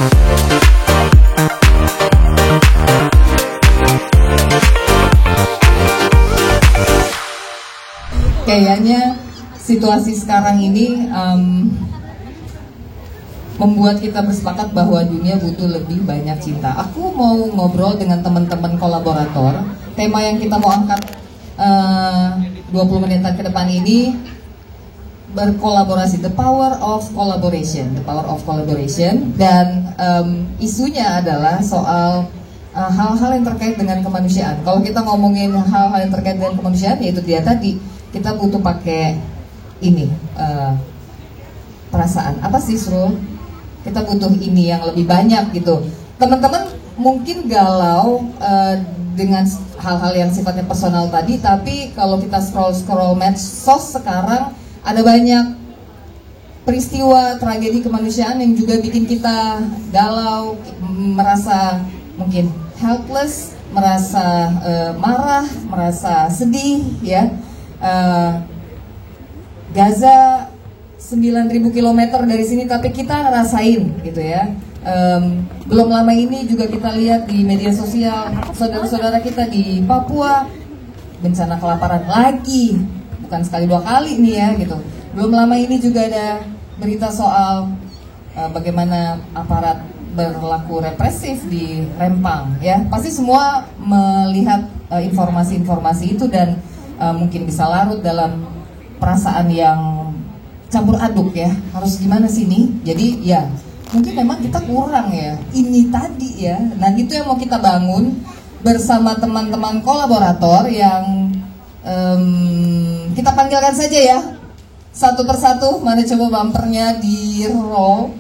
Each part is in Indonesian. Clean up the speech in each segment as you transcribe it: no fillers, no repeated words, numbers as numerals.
Kayaknya situasi sekarang ini membuat kita bersepakat bahwa dunia butuh lebih banyak cinta. Aku mau ngobrol dengan teman-teman kolaborator. Tema yang kita mau angkat 20 menitan ke depan ini berkolaborasi, the power of collaboration, dan isunya adalah soal hal-hal yang terkait dengan kemanusiaan. Kalau kita ngomongin hal-hal yang terkait dengan kemanusiaan, yaitu dia tadi, kita butuh pakai ini perasaan. Apa sih, Srul? Kita butuh ini yang lebih banyak gitu. Teman-teman mungkin galau dengan hal-hal yang sifatnya personal tadi, tapi kalau kita scroll medsos sekarang, ada banyak peristiwa tragedi kemanusiaan yang juga bikin kita galau, merasa mungkin helpless, merasa marah, merasa sedih, ya. Gaza 9.000 km dari sini, tapi kita ngerasain gitu ya. Belum lama ini juga kita lihat di media sosial saudara-saudara kita di Papua bencana kelaparan lagi, bukan sekali dua kali nih ya gitu. Belum lama ini juga ada berita soal bagaimana aparat berlaku represif di Rempang ya. Pasti semua melihat informasi-informasi itu dan mungkin bisa larut dalam perasaan yang campur aduk ya. Harus gimana sih nih? Jadi ya mungkin memang kita kurang ya ini tadi ya. Nah itu yang mau kita bangun bersama teman-teman kolaborator yang kita panggilkan saja ya satu persatu. Mana coba bumpernya di roll.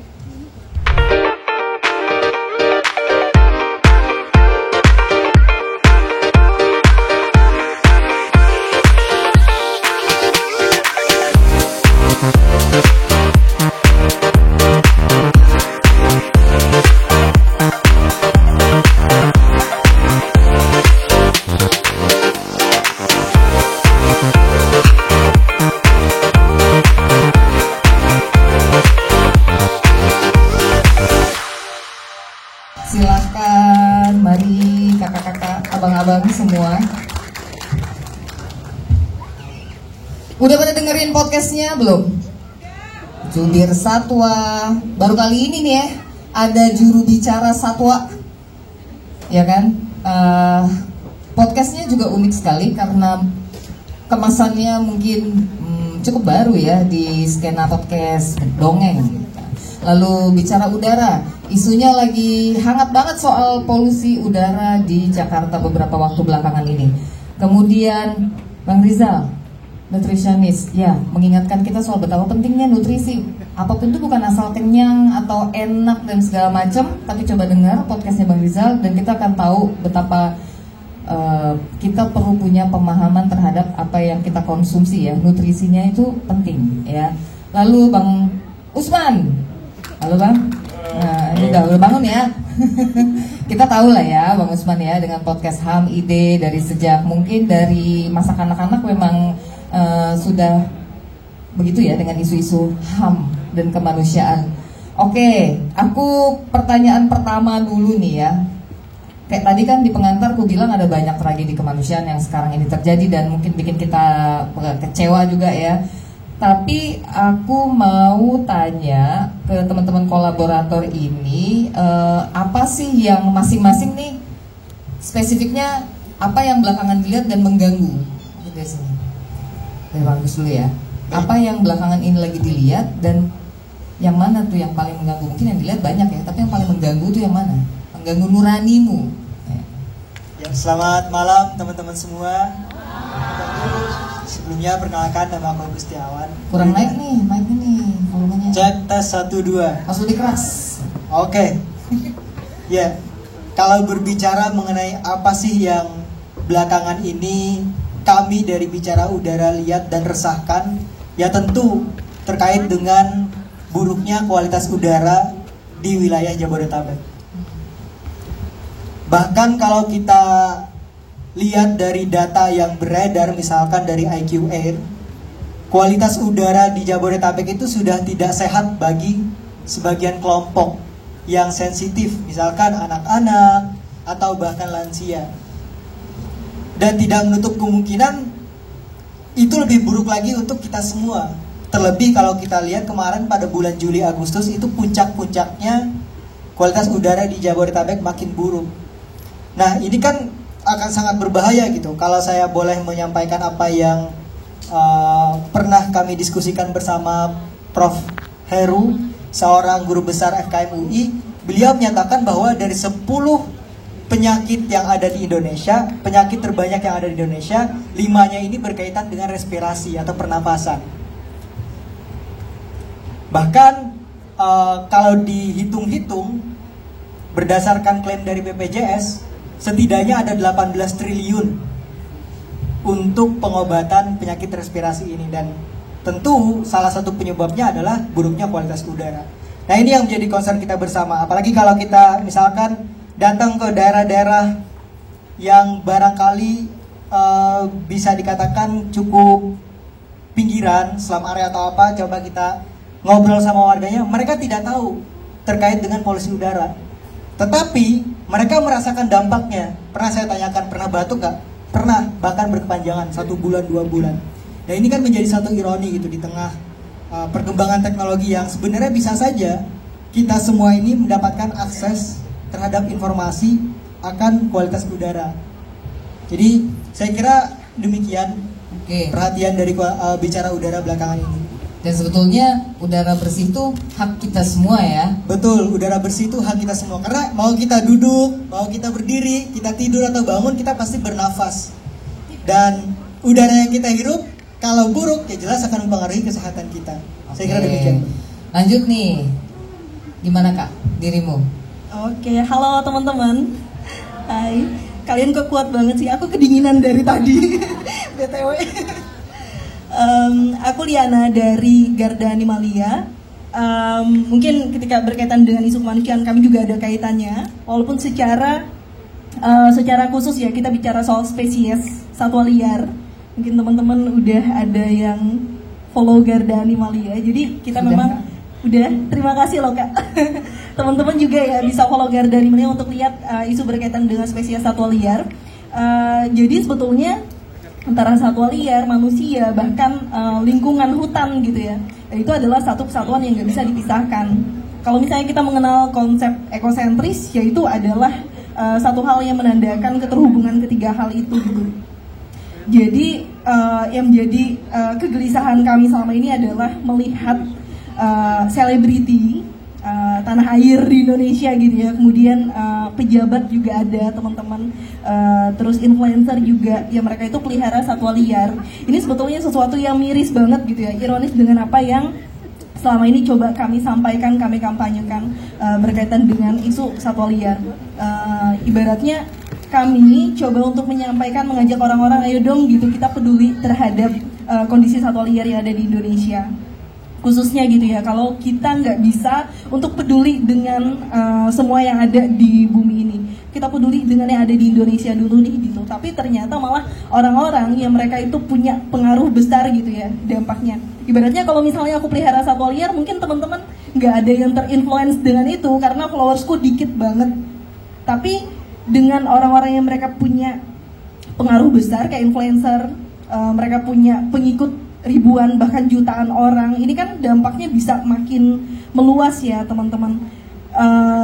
Silakan, mari kakak-kakak, abang-abang semua. Udah pada dengerin podcastnya belum? Jubir Satwa. Baru kali ini nih ya, ada juru bicara Satwa, ya kan? Podcastnya juga unik sekali karena kemasannya mungkin cukup baru ya di skena podcast dongeng. Lalu bicara udara, isunya lagi hangat banget soal polusi udara di Jakarta beberapa waktu belakangan ini. Kemudian Bang Rizal, nutritionist, ya mengingatkan kita soal betapa pentingnya nutrisi. Apapun itu bukan asal kenyang atau enak dan segala macam, tapi coba dengar podcastnya Bang Rizal dan kita akan tahu betapa kita perlu punya pemahaman terhadap apa yang kita konsumsi ya. Nutrisinya itu penting ya. Lalu Bang Usman. Halo Bang, nah ini udah bangun ya. Kita tahu lah ya Bang Usman ya dengan podcast HAM Ide dari sejak mungkin dari masa kanak-kanak memang sudah begitu ya dengan isu-isu HAM dan kemanusiaan. Oke, aku pertanyaan pertama dulu nih ya. Kayak tadi kan di pengantar aku bilang ada banyak tragedi kemanusiaan yang sekarang ini terjadi dan mungkin bikin kita kecewa juga ya. Tapi aku mau tanya ke teman-teman kolaborator ini, apa sih yang masing-masing nih spesifiknya apa yang belakangan dilihat dan mengganggu? Dari bagus dulu ya. Apa yang belakangan ini lagi dilihat dan yang mana tuh yang paling mengganggu? Mungkin yang dilihat banyak ya, tapi yang paling mengganggu tuh yang mana? Mengganggu nuranimu. Ya, selamat malam teman-teman semua. Sebelumnya perkenalkan nama aku Gustiawan. Kurang naik nih, mic nih volumenya. Cek tes 1 2. Harus lebih keras. Oke. Ya, kalau berbicara mengenai apa sih yang belakangan ini kami dari Bicara Udara lihat dan resahkan, ya tentu terkait dengan buruknya kualitas udara di wilayah Jabodetabek. Bahkan kalau kita lihat dari data yang beredar misalkan dari IQ Air, kualitas udara di Jabodetabek itu sudah tidak sehat bagi sebagian kelompok yang sensitif, misalkan anak-anak atau bahkan lansia. Dan tidak menutup kemungkinan itu lebih buruk lagi untuk kita semua. Terlebih kalau kita lihat kemarin pada bulan Juli Agustus itu puncak-puncaknya kualitas udara di Jabodetabek makin buruk. Nah, ini kan akan sangat berbahaya gitu. Kalau saya boleh menyampaikan apa yang pernah kami diskusikan bersama Prof. Heru, seorang guru besar FKM UI, beliau menyatakan bahwa dari 10 penyakit yang ada di Indonesia, penyakit terbanyak yang ada di Indonesia, 5-nya ini berkaitan dengan respirasi atau pernapasan. Bahkan kalau dihitung-hitung, berdasarkan klaim dari BPJS, setidaknya ada 18 triliun untuk pengobatan penyakit respirasi ini. Dan tentu salah satu penyebabnya adalah buruknya kualitas udara. Nah, ini yang menjadi concern kita bersama. Apalagi kalau kita misalkan datang ke daerah-daerah yang barangkali bisa dikatakan cukup pinggiran, slum area atau apa, coba kita ngobrol sama warganya, mereka tidak tahu terkait dengan polusi udara. Tetapi mereka merasakan dampaknya. Pernah saya tanyakan, pernah batuk nggak? Pernah, bahkan berkepanjangan 1 bulan, 2 bulan. Nah, ini kan menjadi satu ironi gitu di tengah perkembangan teknologi yang sebenarnya bisa saja kita semua ini mendapatkan akses terhadap informasi akan kualitas udara. Jadi saya kira demikian perhatian dari bicara udara belakangan ini. Dan sebetulnya udara bersih itu hak kita semua ya. Betul, udara bersih itu hak kita semua. Karena mau kita duduk, mau kita berdiri, kita tidur atau bangun, kita pasti bernafas. Dan udara yang kita hirup, kalau buruk, ya jelas akan mempengaruhi kesehatan kita. Saya kira demikian. Lanjut nih, gimana Kak dirimu? Oke, halo teman-teman. Hai, kalian kok kuat banget sih? Aku kedinginan dari tadi. BTW. Aku Liana dari Garda Animalia. Mungkin ketika berkaitan dengan isu kemanusiaan kami juga ada kaitannya. Walaupun secara khusus ya kita bicara soal spesies satwa liar. Mungkin teman-teman udah ada yang follow Garda Animalia. Jadi kita memang udah, terima kasih loh Kak. Teman-teman juga ya bisa follow Garda Animalia untuk lihat isu berkaitan dengan spesies satwa liar. Jadi sebetulnya antara satwa liar, manusia, bahkan lingkungan hutan gitu ya, itu adalah satu kesatuan yang nggak bisa dipisahkan. Kalau misalnya kita mengenal konsep ekosentris, yaitu adalah satu hal yang menandakan keterhubungan ketiga hal itu gitu. Jadi yang menjadi kegelisahan kami selama ini adalah melihat selebriti tanah air di Indonesia gitu ya, kemudian pejabat juga ada teman-teman, terus influencer juga, ya mereka itu pelihara satwa liar. Ini sebetulnya sesuatu yang miris banget gitu ya, ironis dengan apa yang selama ini coba kami sampaikan, kami kampanyekan berkaitan dengan isu satwa liar. Ibaratnya kami coba untuk menyampaikan, mengajak orang-orang, ayo dong gitu kita peduli terhadap kondisi satwa liar yang ada di Indonesia. Khususnya gitu ya, kalau kita nggak bisa untuk peduli dengan semua yang ada di bumi ini, kita peduli dengan yang ada di Indonesia dulu nih gitu. Tapi ternyata malah orang-orang yang mereka itu punya pengaruh besar gitu ya dampaknya. Ibaratnya kalau misalnya aku pelihara satwa liar, mungkin teman-teman nggak ada yang terinfluence dengan itu karena followersku dikit banget. Tapi dengan orang-orang yang mereka punya pengaruh besar kayak influencer, mereka punya pengikut ribuan bahkan jutaan orang, ini kan dampaknya bisa makin meluas ya teman-teman.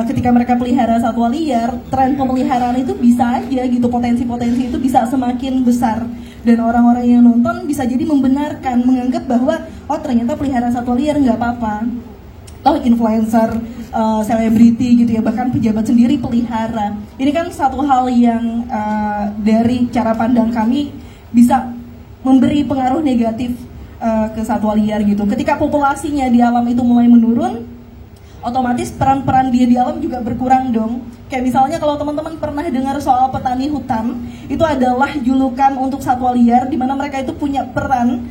Ketika mereka pelihara satwa liar, tren pemeliharaan itu bisa aja gitu, potensi-potensi itu bisa semakin besar, dan orang-orang yang nonton bisa jadi membenarkan, menganggap bahwa oh ternyata pelihara satwa liar nggak apa-apa, toh influencer, selebriti gitu ya, bahkan pejabat sendiri pelihara. Ini kan satu hal yang dari cara pandang kami bisa memberi pengaruh negatif ke satwa liar gitu. Ketika populasinya di alam itu mulai menurun, otomatis peran-peran dia di alam juga berkurang dong. Kayak misalnya kalau teman-teman pernah dengar soal petani hutan, itu adalah julukan untuk satwa liar, di mana mereka itu punya peran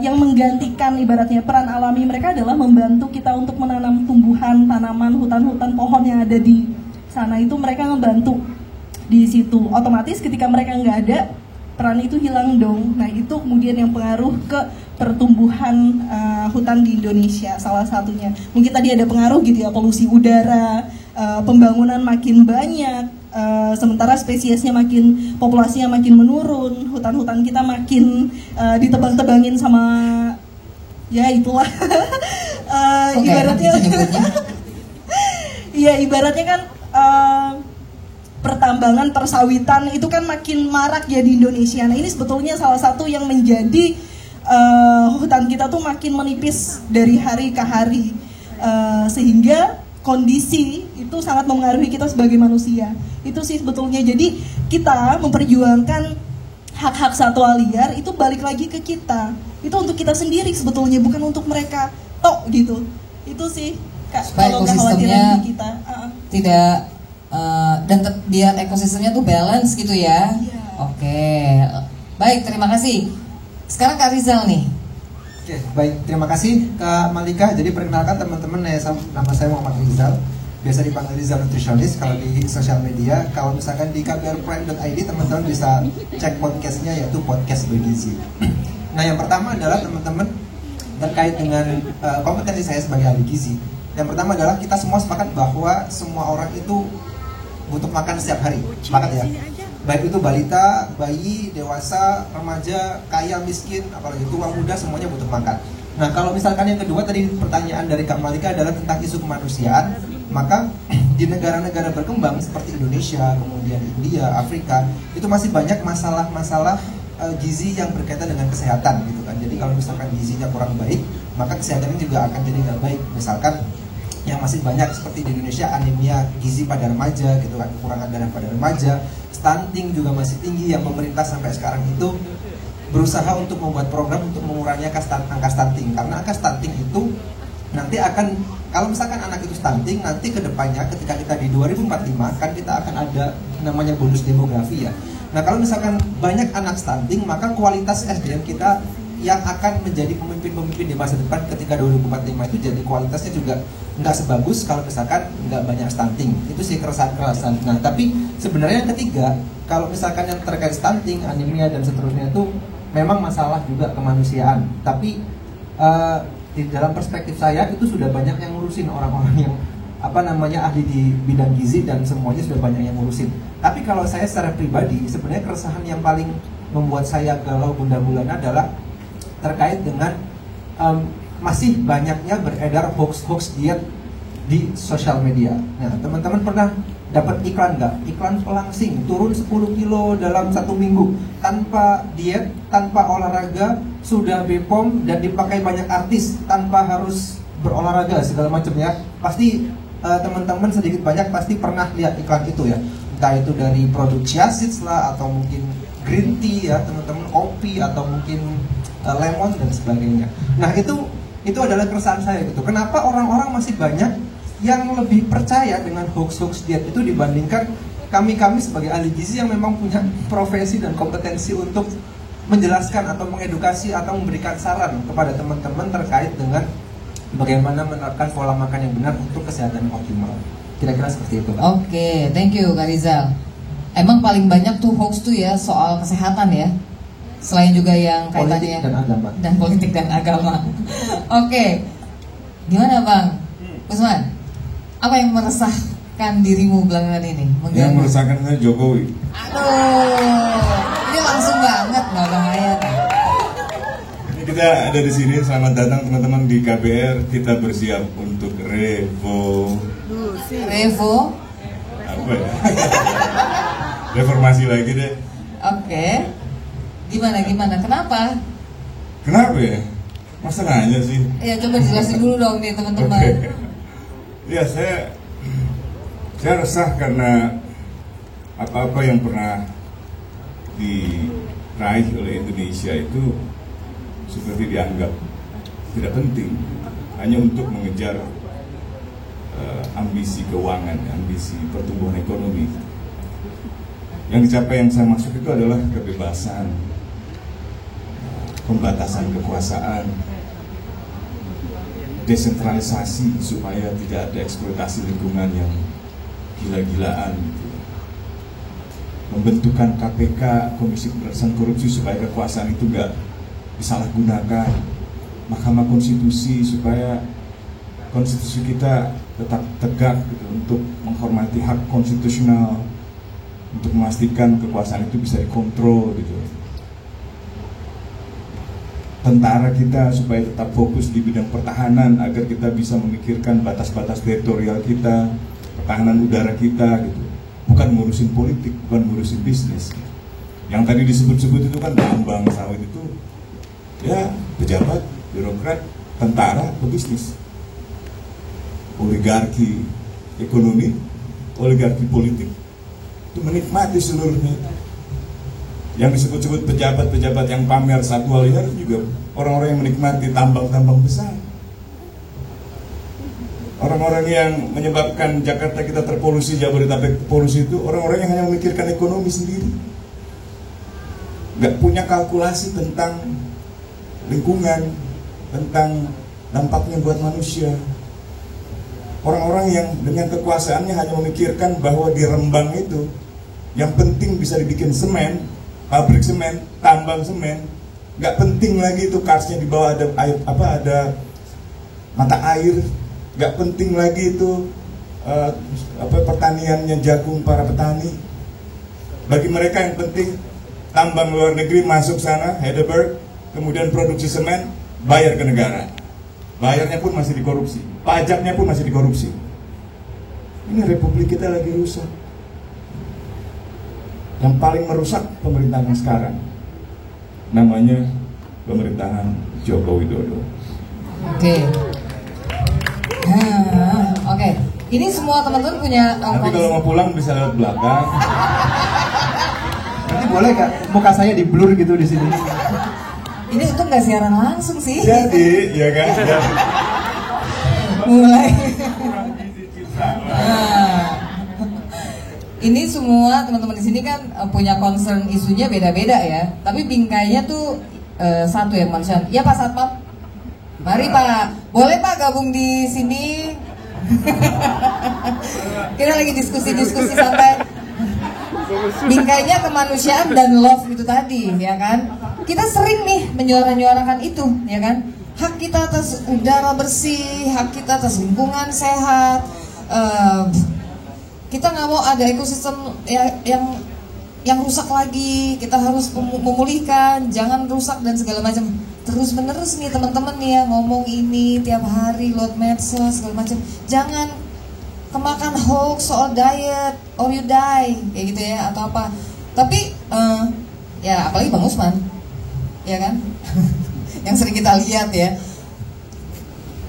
yang menggantikan, ibaratnya peran alami mereka adalah membantu kita untuk menanam tumbuhan, tanaman, hutan-hutan, pohon yang ada di sana, itu mereka ngebantu di situ. Otomatis ketika mereka nggak ada, peran itu hilang dong. Nah itu kemudian yang pengaruh ke pertumbuhan hutan di Indonesia, salah satunya. Mungkin tadi ada pengaruh gitu ya, polusi udara, pembangunan makin banyak, sementara spesiesnya makin, populasinya makin menurun, hutan-hutan kita makin ditebang-tebangin sama, ya itulah. Ibaratnya, iya ibaratnya kan pertambangan, persawitan itu kan makin marak ya di Indonesia. Nah ini sebetulnya salah satu yang menjadi hutan kita tuh makin menipis dari hari ke hari, sehingga kondisi itu sangat mempengaruhi kita sebagai manusia. Itu sih sebetulnya. Jadi kita memperjuangkan hak-hak satwa liar itu balik lagi ke kita. Itu untuk kita sendiri sebetulnya, bukan untuk mereka tok gitu. Itu sih Kak, supaya kalau ekosistemnya kekhawatiran kita tidak dan biar ekosistemnya tuh balance gitu ya. Iya. Oke, baik, terima kasih. Sekarang Kak Rizal nih. Oke, baik, terima kasih Kak Malika. Jadi perkenalkan teman-teman, nama saya Muhammad Rizal. Biasa dipanggil Rizal Nutritionist kalau di sosial media. Kalau misalkan di kbrprime.id teman-teman bisa cek podcastnya, yaitu podcast bergizi. Nah, yang pertama adalah teman-teman terkait dengan kompetensi saya sebagai ahli gizi. Yang pertama adalah kita semua sepakat bahwa semua orang itu butuh makan setiap hari. Sepakat ya? Baik itu balita, bayi, dewasa, remaja, kaya, miskin, apalagi tua, muda, semuanya butuh makan. Nah, kalau misalkan yang kedua tadi pertanyaan dari Kak Malika adalah tentang isu kemanusiaan, maka di negara-negara berkembang seperti Indonesia, kemudian India, Afrika, itu masih banyak masalah-masalah gizi yang berkaitan dengan kesehatan gitu kan. Jadi kalau misalkan gizinya kurang baik, maka kesehatannya juga akan jadi nggak baik. Misalkan yang masih banyak seperti di Indonesia, anemia gizi pada remaja gitu kan, kekurangan darah pada remaja, stunting juga masih tinggi, yang pemerintah sampai sekarang itu berusaha untuk membuat program untuk mengurangi angka stunting, karena angka stunting itu nanti akan, kalau misalkan anak itu stunting, nanti kedepannya ketika kita di 2045 kan kita akan ada namanya bonus demografi ya. Nah kalau misalkan banyak anak stunting, maka kualitas SDM kita yang akan menjadi pemimpin-pemimpin di masa depan ketika 2045 itu jadi kualitasnya juga nggak sebagus kalau misalkan nggak banyak stunting. Itu sih keresahan-keresahan. Nah tapi sebenarnya yang ketiga, kalau misalkan yang terkait stunting, anemia dan seterusnya itu memang masalah juga kemanusiaan. Tapi di dalam perspektif saya itu sudah banyak yang ngurusin orang-orang yang ahli di bidang gizi, dan semuanya sudah banyak yang ngurusin. Tapi kalau saya secara pribadi, sebenarnya keresahan yang paling membuat saya galau bulan-bulan adalah terkait dengan masih banyaknya beredar hoax-hoax diet di sosial media. Nah, teman-teman pernah dapat iklan nggak? Iklan pelangsing turun 10 kilo dalam 1 minggu tanpa diet, tanpa olahraga, sudah BPOM dan dipakai banyak artis tanpa harus berolahraga segala macam ya. Pasti teman-teman sedikit banyak pasti pernah lihat iklan itu ya. Entah itu dari produk chia seeds lah, atau mungkin green tea ya, teman-teman, kopi, atau mungkin lemon dan sebagainya. Nah itu adalah keresahan saya gitu. Kenapa orang-orang masih banyak yang lebih percaya dengan hoax-hoax diet itu dibandingkan kami sebagai ahli gizi yang memang punya profesi dan kompetensi untuk menjelaskan atau mengedukasi atau memberikan saran kepada teman-teman terkait dengan bagaimana menerapkan pola makan yang benar untuk kesehatan yang optimal. Kira-kira seperti itu, Pak. Oke, thank you Kak Rizal. Emang paling banyak tuh hoax tuh ya soal kesehatan ya. Selain juga yang kaitannya politik dan agama. Dan politik dan agama. Oke. Gimana Bang Usman? Apa yang meresahkan dirimu belakangan ini? Yang meresahkan saya Jokowi. Aduh, ini langsung banget, nggak bahaya kan? Ini kita ada di sini, selamat datang teman-teman di KBR. Kita bersiap untuk Revo. Apa ya? Reformasi lagi deh. Oke. Gimana? Kenapa? Kenapa ya? Masa nanya sih? Ya coba jelasin dulu dong nih teman-teman. Oke. Ya saya resah karena apa-apa yang pernah diraih oleh Indonesia itu seperti dianggap tidak penting, hanya untuk mengejar ambisi keuangan, ambisi pertumbuhan ekonomi. Yang dicapai yang saya maksud itu adalah kebebasan, pembatasan kekuasaan, desentralisasi supaya tidak ada eksploitasi lingkungan yang gila-gilaan, membentukan KPK, Komisi Pemberantasan Korupsi, supaya kekuasaan itu nggak disalahgunakan. Mahkamah Konstitusi supaya konstitusi kita tetap tegak gitu, untuk menghormati hak konstitusional, untuk memastikan kekuasaan itu bisa dikontrol gitu. Tentara kita supaya tetap fokus di bidang pertahanan agar kita bisa memikirkan batas-batas teritorial kita, pertahanan udara kita gitu. Bukan ngurusin politik, bukan ngurusin bisnis. Yang tadi disebut-sebut itu kan tambang sawit itu ya pejabat, birokrat, tentara, pebisnis. Oligarki ekonomi, oligarki politik itu menikmati seluruhnya. Yang disebut-sebut pejabat-pejabat yang pamer satwa liar juga orang-orang yang menikmati tambang-tambang besar. Orang-orang yang menyebabkan Jakarta kita terpolusi, Jabodetabek polusi itu orang-orang yang hanya memikirkan ekonomi sendiri, nggak punya kalkulasi tentang lingkungan, tentang dampaknya buat manusia. Orang-orang yang dengan kekuasaannya hanya memikirkan bahwa di Rembang itu yang penting bisa dibikin semen, pabrik semen, tambang semen, nggak penting lagi itu karsnya di bawah ada air, ada mata air, nggak penting lagi itu pertaniannya jagung para petani. Bagi mereka yang penting tambang luar negeri masuk sana, Heidelberg, kemudian produksi semen, bayar ke negara. Bayarnya pun masih dikorupsi, pajaknya pun masih dikorupsi. Ini republik kita lagi rusak. Yang paling merusak pemerintahan sekarang namanya pemerintahan Joko Widodo. Oke. Oke. Ini semua teman-teman punya. Nanti kalau mau pulang bisa lewat belakang. Nanti boleh Kak, muka saya di blur gitu di sini. Ini untung nggak siaran langsung sih. Jadi, ya kan? Mulai. Ini semua teman-teman di sini kan punya concern isunya beda-beda ya. Tapi bingkainya tuh satu ya manusia. Ya Pak Satpam. Mari Pak, boleh Pak gabung di sini? Kita lagi diskusi-diskusi santai. Bingkainya kemanusiaan dan love itu tadi, ya kan? Kita sering nih menyuarakan itu, ya kan? Hak kita atas udara bersih, hak kita atas lingkungan sehat. Kita nggak mau ada ekosistem yang rusak lagi. Kita harus memulihkan, jangan rusak dan segala macam. Terus menerus nih teman-teman nih ya ngomong ini tiap hari lewat medsos segala macam. Jangan kemakan hoax soal diet or you die kayak gitu ya atau apa. Tapi ya apalagi Bang Usman, ya kan? Yang sering kita lihat ya.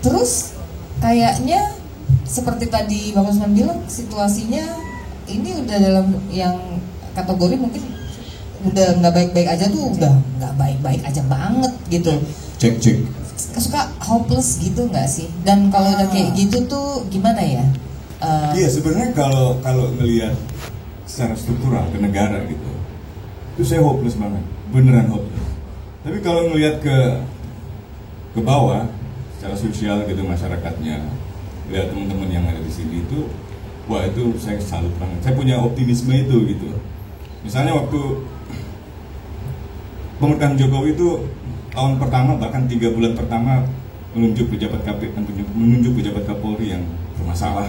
Terus kayaknya seperti tadi Bang Usman bilang, situasinya ini udah dalam yang kategori mungkin udah nggak baik-baik aja tuh, udah nggak baik-baik aja banget gitu. Cek. Suka hopeless gitu nggak sih? Dan kalau udah kayak gitu tuh gimana ya? Iya sebenarnya kalau ngelihat secara struktural ke negara gitu, itu saya hopeless banget, beneran hopeless. Tapi kalau ngelihat ke bawah, secara sosial gitu masyarakatnya, lihat teman-teman yang ada di sini itu, wah itu saya salut banget. Saya punya optimisme itu gitu. Misalnya waktu pemerintahan Jokowi itu tahun pertama bahkan 3 bulan pertama menunjuk pejabat Kapolri yang bermasalah.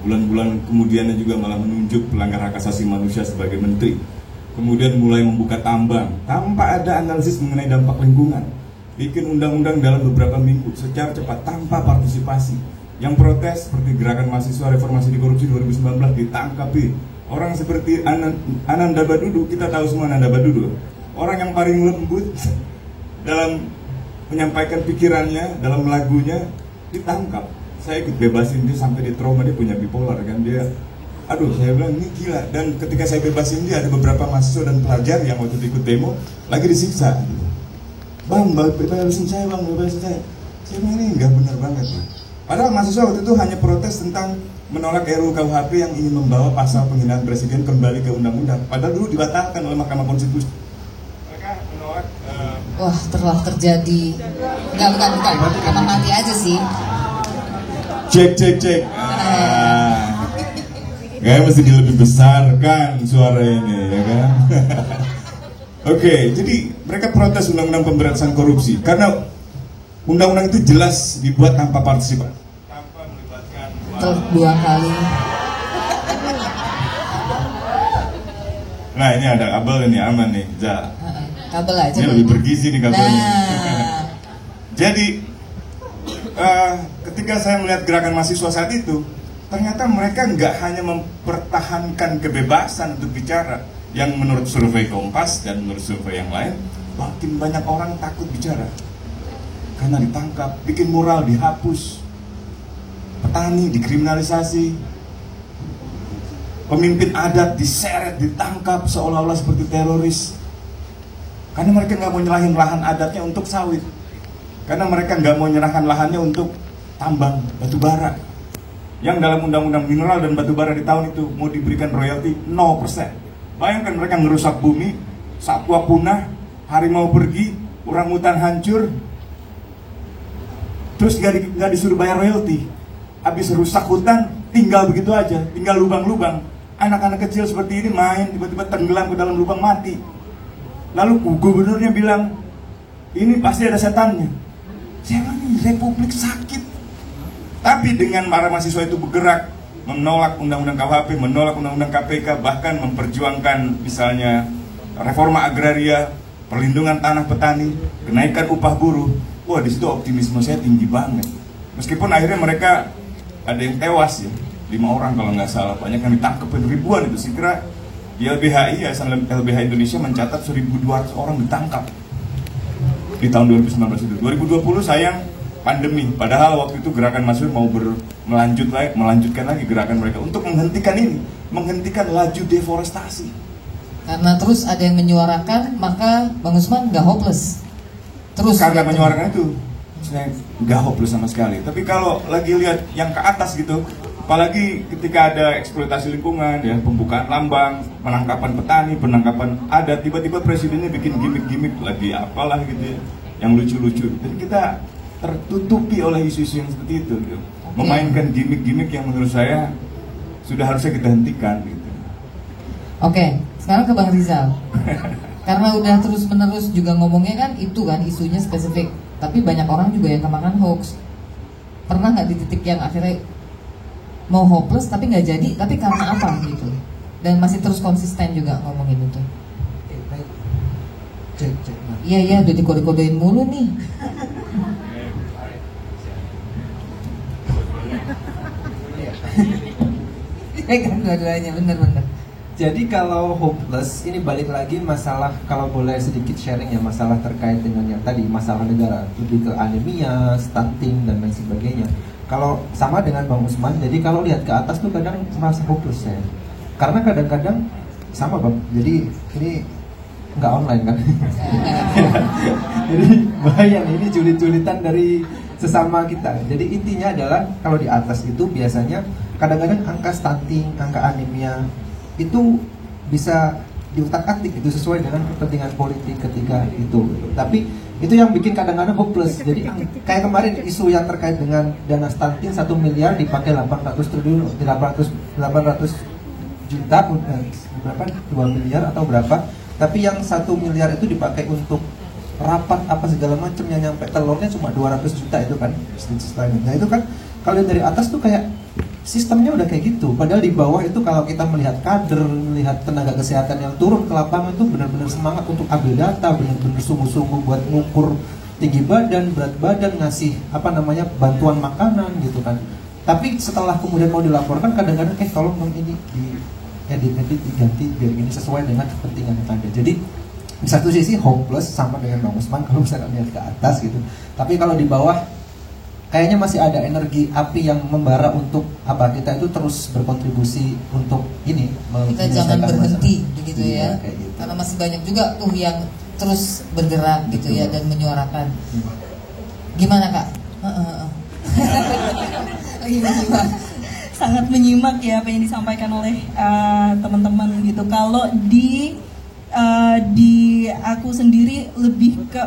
Bulan-bulan kemudiannya juga malah menunjuk pelanggar hak asasi manusia sebagai menteri. Kemudian mulai membuka tambang tanpa ada analisis mengenai dampak lingkungan. Bikin undang-undang dalam beberapa minggu secara cepat tanpa partisipasi. Yang protes seperti gerakan mahasiswa reformasi di korupsi 2019 ditangkapi. Orang seperti Ananda Badudu, kita tahu semua Ananda Badudu, orang yang paling lembut dalam menyampaikan pikirannya, dalam lagunya, ditangkap. Saya ikut bebasin dia sampai dia trauma, dia punya bipolar kan, dia aduh saya bilang ini gila. Dan ketika saya bebasin dia, ada beberapa mahasiswa dan pelajar yang waktu itu ikut demo lagi disiksa gitu. Bang, bebasin saya bang, bebasin saya. Saya bilang ini nggak benar banget ya. Padahal mahasiswa waktu itu hanya protes tentang menolak RUU KUHP yang ingin membawa pasal penghinaan presiden kembali ke undang-undang. Padahal dulu dibatalkan oleh Mahkamah Konstitusi. Mereka menolak. Wah, telah terjadi. Bukan. Emang mati aja sih. Cek. Kayaknya mesti lebih besarkan suara ini, ya kan? Oke, jadi mereka protes undang-undang pemberantasan korupsi karena undang-undang itu jelas dibuat tanpa partisipasi, tanpa melibatkan Dua kali. Nah ini ada kabel ini aman nih, Za. Kabel aja. Ini lebih bergizi nih kabelnya. Nah. Jadi ketika saya melihat gerakan mahasiswa saat itu, ternyata mereka nggak hanya mempertahankan kebebasan untuk bicara, yang menurut survei Kompas dan menurut survei yang lain, makin banyak orang takut bicara karena ditangkap, bikin mural dihapus, petani dikriminalisasi, pemimpin adat diseret, ditangkap seolah-olah seperti teroris, karena mereka nggak mau nyerahin lahan adatnya untuk sawit, karena mereka nggak mau menyerahkan lahannya untuk tambang batu bara, yang dalam undang-undang mineral dan batu bara di tahun itu mau diberikan royalti 0%. Bayangkan mereka ngerusak bumi, satwa punah, harimau pergi, orangutan hancur, terus nggak disuruh bayar royalti. Habis rusak hutan, tinggal begitu aja, tinggal lubang-lubang. Anak-anak kecil seperti ini main, tiba-tiba tenggelam ke dalam lubang, mati. Lalu gubernurnya bilang, ini pasti ada setannya. Siapa nih? Republik sakit. Tapi dengan para mahasiswa itu bergerak, menolak undang-undang KUHP, menolak undang-undang KPK, bahkan memperjuangkan misalnya reforma agraria, perlindungan tanah petani, kenaikan upah buruh. Wah, di situ optimisme saya tinggi banget. Meskipun akhirnya mereka ada yang tewas ya, 5 orang kalau nggak salah, banyak yang ditangkap, ribuan itu. Saya kira di LBHI, Yayasan LBH Indonesia mencatat 1.200 orang ditangkap di tahun 2019 itu. 2020 sayang pandemi, padahal waktu itu gerakan mahasiswa mau melanjutkan lagi gerakan mereka untuk menghentikan ini, menghentikan laju deforestasi. Karena terus ada yang menyuarakan, maka Bang Usman nggak hopeless. Terus karena gitu. menyuarakan itu, saya nggak hopeless sama sekali. Tapi kalau lagi lihat yang ke atas gitu, apalagi ketika ada eksploitasi lingkungan, ya pembukaan lambang, penangkapan petani, penangkapan adat, tiba-tiba presidennya bikin gimmick-gimmick lagi apalah gitu ya, yang lucu-lucu. Jadi kita tertutupi oleh isu-isu yang seperti itu gitu. Memainkan gimmick-gimmick yang menurut saya sudah harusnya kita hentikan gitu. Oke, sekarang ke Bang Rizal. Karena udah terus-menerus juga ngomongnya kan itu kan isunya spesifik, tapi banyak orang juga yang kemakan hoax. Pernah nggak di titik yang akhirnya mau hopeless tapi nggak jadi, tapi karena apa gitu? Dan masih terus konsisten juga ngomongin itu. Cek. Iya, udah dikode-kodein mulu nih. Kan dua-duanya, bener-bener. Jadi kalau hopeless, ini balik lagi masalah, kalau boleh sedikit sharing ya, masalah terkait dengan yang tadi, masalah negara, lebih ke anemia, stunting, dan lain sebagainya. Kalau sama dengan Bang Usman, jadi kalau lihat ke atas tuh kadang merasa hopeless ya. Karena kadang-kadang, sama Bang, jadi ini nggak online kan. Jadi bayang, ini julit-julitan dari sesama kita. Jadi intinya adalah, kalau di atas itu biasanya kadang-kadang angka stunting, angka anemia, itu bisa diutak-atik itu sesuai dengan kepentingan politik ketika itu. Tapi itu yang bikin kadang-kadang hopeless. Jadi kayak kemarin isu yang terkait dengan dana stunting 1 miliar dipakai 800 triliun, 800 juta, berapa? 2 miliar atau berapa? Tapi yang 1 miliar itu dipakai untuk rapat apa segala macam, yang nyampe telurnya cuma 200 juta itu kan. Nah itu kan kalau dari atas tuh kayak sistemnya udah kayak gitu, padahal di bawah itu kalau kita melihat kader, melihat tenaga kesehatan yang turun ke lapangan itu benar-benar semangat untuk ambil data, benar-benar sungguh-sungguh buat ngukur tinggi badan, berat badan, ngasih bantuan makanan gitu kan. Tapi setelah kemudian mau dilaporkan, kadang-kadang tolong dong ini diganti biar ini sesuai dengan kepentingan yang ada. Jadi di satu sisi hopeless sama dengan Bang Usman kalau misalnya lihat ke atas gitu, tapi kalau di bawah kayaknya masih ada energi api yang membara untuk kita itu terus berkontribusi untuk ini. Kita jangan berhenti begitu ya, gitu. karena masih banyak juga tuh yang terus bergerak gitu ya dan menyuarakan. Gimana Kak? Sangat menyimak ya apa yang disampaikan oleh teman-teman gitu. Kalau di aku sendiri lebih ke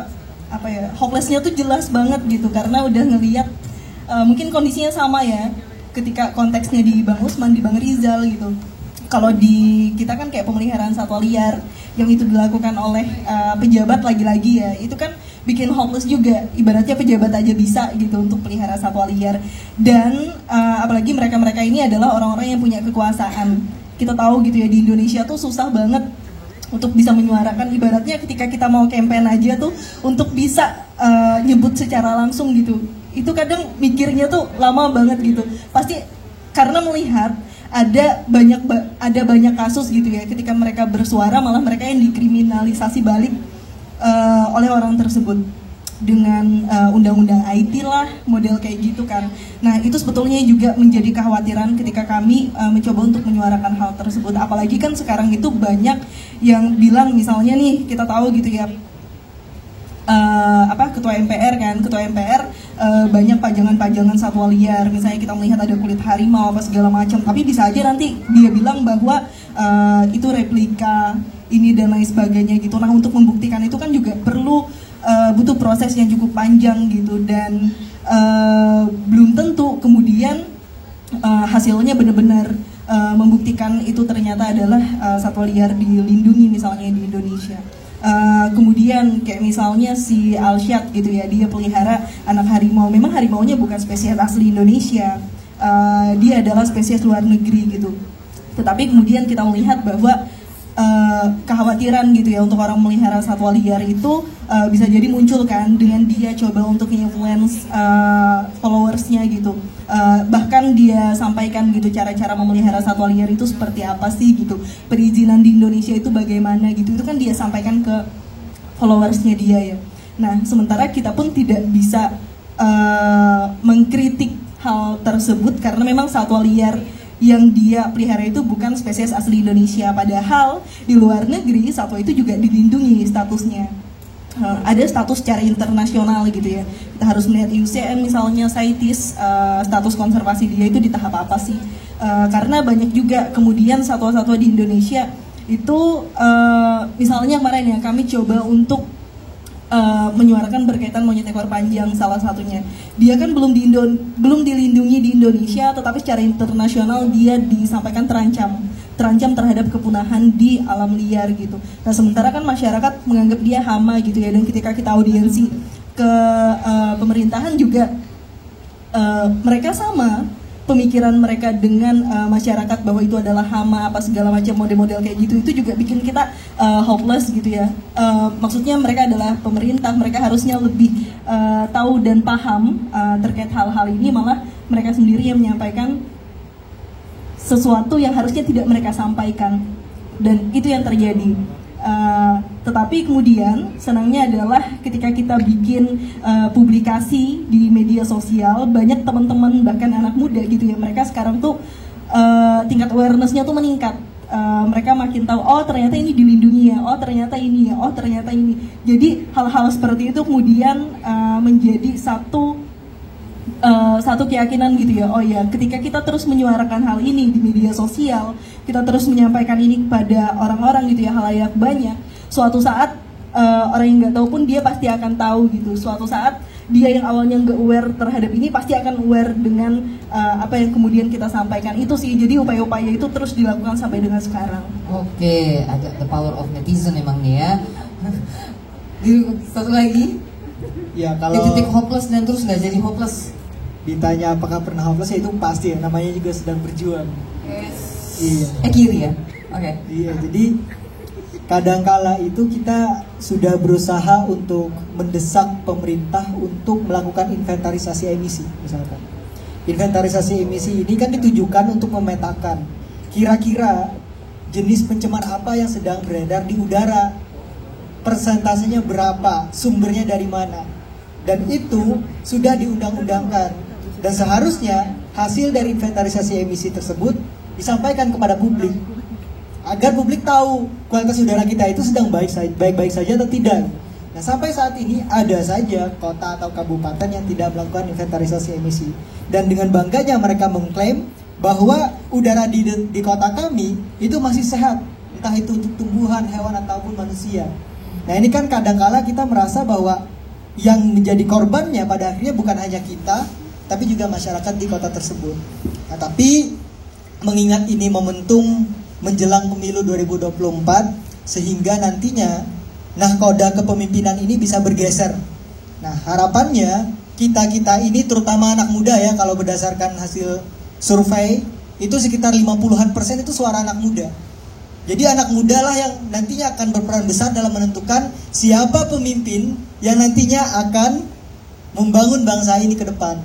hopelessnya tuh jelas banget gitu, karena udah ngelihat mungkin kondisinya sama ya ketika konteksnya di Bang Usman, di Bang Rizal gitu. Kalau di kita kan kayak pemeliharaan satwa liar yang itu dilakukan oleh pejabat lagi-lagi ya, itu kan bikin hopeless juga. Ibaratnya pejabat aja bisa gitu untuk pelihara satwa liar. Dan apalagi mereka-mereka ini adalah orang-orang yang punya kekuasaan. Kita tahu gitu ya, di Indonesia tuh susah banget untuk bisa menyuarakan, ibaratnya ketika kita mau campaign aja tuh untuk bisa nyebut secara langsung gitu. Itu kadang mikirnya tuh lama banget gitu. Pasti karena melihat ada banyak kasus gitu ya, ketika mereka bersuara malah mereka yang dikriminalisasi balik oleh orang tersebut dengan undang-undang IT lah, model kayak gitu kan. Nah itu sebetulnya juga menjadi kekhawatiran ketika kami mencoba untuk menyuarakan hal tersebut. Apalagi kan sekarang itu banyak yang bilang, misalnya nih kita tahu gitu ya, ketua MPR kan, ketua MPR banyak pajangan-pajangan satwa liar. Misalnya kita melihat ada kulit harimau apa segala macam, tapi bisa aja nanti dia bilang bahwa itu replika ini dan lain sebagainya gitu. Nah untuk membuktikan itu kan juga perlu butuh proses yang cukup panjang gitu, dan belum tentu kemudian hasilnya benar-benar membuktikan itu ternyata adalah satwa liar dilindungi misalnya di Indonesia. Kemudian kayak misalnya si Alsyad gitu ya, dia pelihara anak harimau. Memang harimaunya bukan spesies asli Indonesia, dia adalah spesies luar negeri gitu. Tetapi kemudian kita melihat bahwa kekhawatiran gitu ya untuk orang melihara satwa liar itu bisa jadi muncul kan dengan dia coba untuk influence followersnya gitu. Bahkan dia sampaikan gitu cara-cara memelihara satwa liar itu seperti apa sih gitu, perizinan di Indonesia itu bagaimana gitu, itu kan dia sampaikan ke followersnya dia ya. Nah sementara kita pun tidak bisa mengkritik hal tersebut karena memang satwa liar yang dia pelihara itu bukan spesies asli Indonesia, padahal di luar negeri satwa itu juga dilindungi statusnya. Ada status secara internasional gitu ya. Kita harus melihat IUCN misalnya, CITES, status konservasi dia itu di tahap apa sih? Karena banyak juga kemudian satwa-satwa di Indonesia itu misalnya kemarin ya kami coba untuk menyuarakan berkaitan monyet ekor panjang salah satunya. Dia kan belum dilindungi di Indonesia, tetapi secara internasional dia disampaikan terancam terhadap kepunahan di alam liar gitu. Nah sementara kan masyarakat menganggap dia hama gitu ya, dan ketika kita audiensi ke pemerintahan juga mereka sama pemikiran mereka dengan masyarakat bahwa itu adalah hama apa segala macam model-model kayak gitu. Itu juga bikin kita hopeless gitu ya. Maksudnya mereka adalah pemerintah, mereka harusnya lebih tahu dan paham terkait hal-hal ini, malah mereka sendiri yang menyampaikan sesuatu yang harusnya tidak mereka sampaikan, dan itu yang terjadi. Tetapi kemudian senangnya adalah ketika kita bikin publikasi di media sosial, banyak teman-teman bahkan anak muda gitu ya, mereka sekarang tuh tingkat awareness-nya tuh meningkat. Mereka makin tahu, oh ternyata ini dilindungi ya, oh ternyata ini ya, oh ternyata ini. Jadi hal-hal seperti itu kemudian menjadi satu keyakinan gitu ya. Oh ya, ketika kita terus menyuarakan hal ini di media sosial, kita terus menyampaikan ini kepada orang-orang gitu ya, halayak banyak, suatu saat orang yang nggak tahu pun dia pasti akan tahu gitu. Suatu saat dia yang awalnya nggak aware terhadap ini pasti akan aware dengan apa yang kemudian kita sampaikan itu sih. Jadi upaya-upaya itu terus dilakukan sampai dengan sekarang. Oke, ada the power of netizen emang nih ya. Satu lagi, Ya di kalau titik hopeless dan terus nggak jadi hopeless. ditanya apakah pernah hopeless, ya itu pasti ya, namanya juga sedang berjuang. Iya. Kiri ya. Oke. Iya, jadi kadangkala itu kita sudah berusaha untuk mendesak pemerintah untuk melakukan inventarisasi emisi misalkan. Inventarisasi emisi ini kan ditujukan untuk memetakan kira-kira jenis pencemar apa yang sedang beredar di udara, persentasenya berapa, sumbernya dari mana, dan itu sudah diundang-undangkan. Dan seharusnya hasil dari inventarisasi emisi tersebut disampaikan kepada publik agar publik tahu kualitas udara kita itu sedang baik-baik saja atau tidak. Nah sampai saat ini ada saja kota atau kabupaten yang tidak melakukan inventarisasi emisi, dan dengan bangganya mereka mengklaim bahwa udara di kota kami itu masih sehat, entah itu untuk tumbuhan, hewan ataupun manusia. Nah ini kan kadangkala kita merasa bahwa yang menjadi korbannya pada akhirnya bukan hanya kita, tapi juga masyarakat di kota tersebut. Nah, tapi mengingat ini momentum menjelang pemilu 2024, sehingga nantinya nahkoda kepemimpinan ini bisa bergeser Nah, harapannya kita-kita ini terutama anak muda ya, kalau berdasarkan hasil survei itu sekitar 50-an% itu suara anak muda. Jadi anak muda lah yang nantinya akan berperan besar dalam menentukan siapa pemimpin yang nantinya akan membangun bangsa ini ke depan.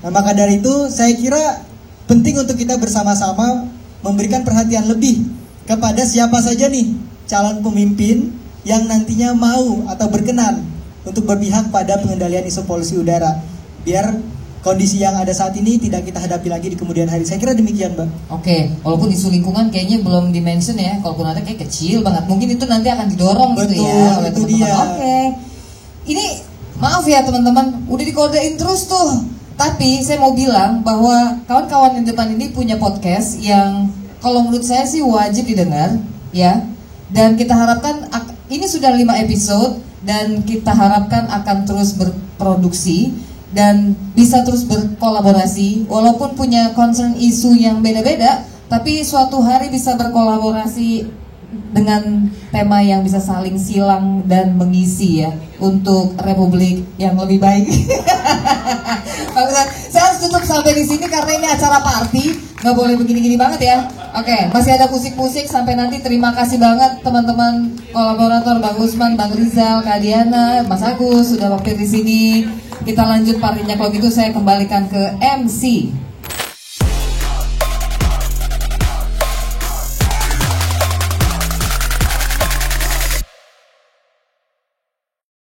Nah, maka dari itu saya kira penting untuk kita bersama-sama memberikan perhatian lebih kepada siapa saja nih calon pemimpin yang nantinya mau atau berkenan untuk berpihak pada pengendalian isu polusi udara, biar kondisi yang ada saat ini tidak kita hadapi lagi di kemudian hari. Saya kira demikian, Mbak. Oke, walaupun isu lingkungan kayaknya belum dimention ya, kalaupun ada kayak kecil banget. Mungkin itu nanti akan didorong gitu ya oleh itu teman-teman. dia. Oke. Ini maaf ya teman-teman, udah dikodein terus tuh. Tapi saya mau bilang bahwa kawan-kawan yang depan ini punya podcast yang kalau menurut saya sih wajib didengar ya. Dan kita harapkan ini sudah 5 episode dan kita harapkan akan terus berproduksi dan bisa terus berkolaborasi walaupun punya concern isu yang beda-beda, tapi suatu hari bisa berkolaborasi dengan tema yang bisa saling silang dan mengisi ya untuk republik yang lebih baik. Saya harus tutup sampai di sini karena ini acara party, nggak boleh begini-gini banget ya. Oke, masih ada musik-musik sampai nanti. Terima kasih banget teman-teman kolaborator Bang Usman, Bang Rizal, Kak Diana, Mas Agus sudah mampir di sini. Kita lanjut partinya, kalau gitu saya kembalikan ke MC.